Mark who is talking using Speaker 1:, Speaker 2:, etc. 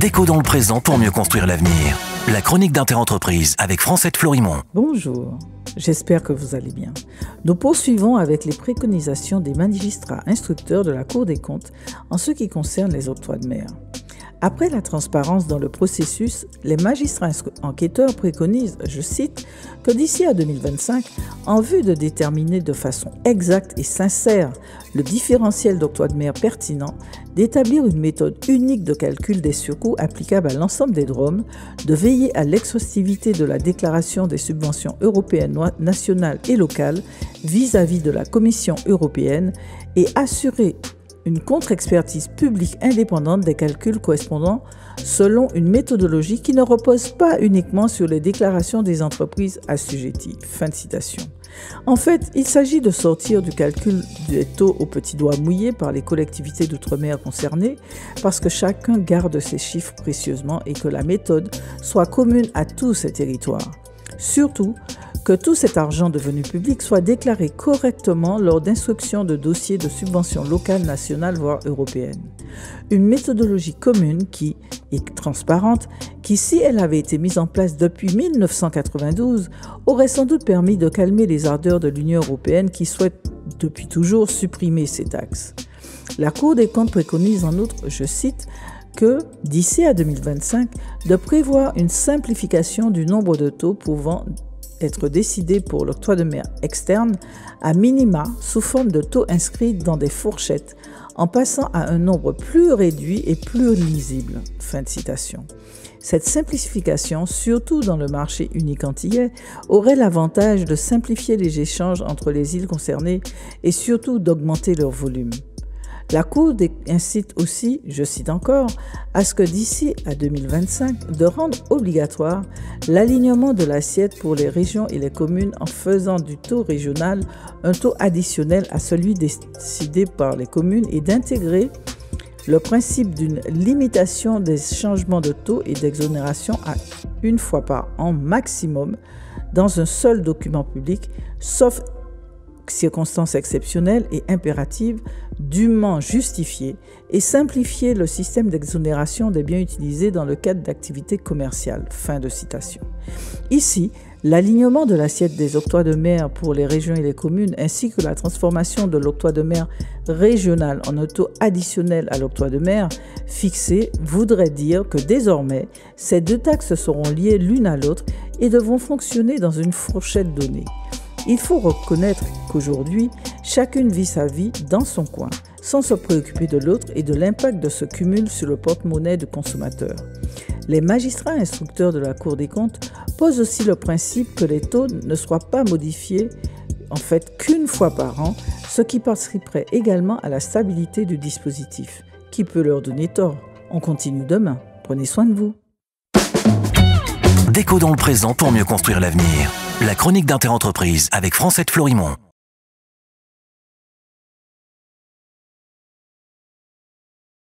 Speaker 1: Déco dans le présent pour mieux construire l'avenir. La chronique d'Interentreprise avec Francette Florimond.
Speaker 2: Bonjour, j'espère que vous allez bien. Nous poursuivons avec les préconisations des magistrats instructeurs de la Cour des comptes en ce qui concerne les octrois de mer. Après la transparence dans le processus, les magistrats enquêteurs préconisent, je cite, que d'ici à 2025, en vue de déterminer de façon exacte et sincère le différentiel d'octroi de mer pertinent, d'établir une méthode unique de calcul des surcoûts applicable à l'ensemble des DROM, de veiller à l'exhaustivité de la déclaration des subventions européennes, nationales et locales vis-à-vis de la Commission européenne et assurer une contre-expertise publique indépendante des calculs correspondants selon une méthodologie qui ne repose pas uniquement sur les déclarations des entreprises assujetties. Fin de citation. En fait, il s'agit de sortir du calcul des taux au petit doigt mouillé par les collectivités d'outre-mer concernées parce que chacun garde ses chiffres précieusement et que la méthode soit commune à tous ces territoires. Surtout, que tout cet argent devenu public soit déclaré correctement lors d'instruction de dossiers de subventions locales, nationales, voire européennes. Une méthodologie commune qui est transparente, qui, si elle avait été mise en place depuis 1992, aurait sans doute permis de calmer les ardeurs de l'Union européenne qui souhaite depuis toujours supprimer ces taxes. La Cour des comptes préconise en outre, je cite, que d'ici à 2025, de prévoir une simplification du nombre de taux pouvant être décidé pour l'octroi de mer externe, à minima sous forme de taux inscrits dans des fourchettes, en passant à un nombre plus réduit et plus lisible. Fin de citation. Cette simplification, surtout dans le marché unique antillais, aurait l'avantage de simplifier les échanges entre les îles concernées et surtout d'augmenter leur volume. La Cour incite aussi, je cite encore, à ce que d'ici à 2025, de rendre obligatoire l'alignement de l'assiette pour les régions et les communes en faisant du taux régional un taux additionnel à celui décidé par les communes et d'intégrer le principe d'une limitation des changements de taux et d'exonération à une fois par an maximum dans un seul document public, sauf circonstances exceptionnelles et impératives, dûment justifiées, et simplifier le système d'exonération des biens utilisés dans le cadre d'activités commerciales. Fin de citation. Ici, l'alignement de l'assiette des octrois de mer pour les régions et les communes, ainsi que la transformation de l'octroi de mer régional en un taux additionnel à l'octroi de mer fixé, voudrait dire que désormais, ces deux taxes seront liées l'une à l'autre et devront fonctionner dans une fourchette donnée. Il faut reconnaître qu'aujourd'hui, chacune vit sa vie dans son coin, sans se préoccuper de l'autre et de l'impact de ce cumul sur le porte-monnaie du consommateur. Les magistrats instructeurs de la Cour des comptes posent aussi le principe que les taux ne soient pas modifiés qu'une fois par an, ce qui participerait également à la stabilité du dispositif. Qui peut leur donner tort? On continue demain. Prenez soin de vous.
Speaker 1: Déco dans le présent pour mieux construire l'avenir. La chronique d'Interentreprise avec Francette Florimond.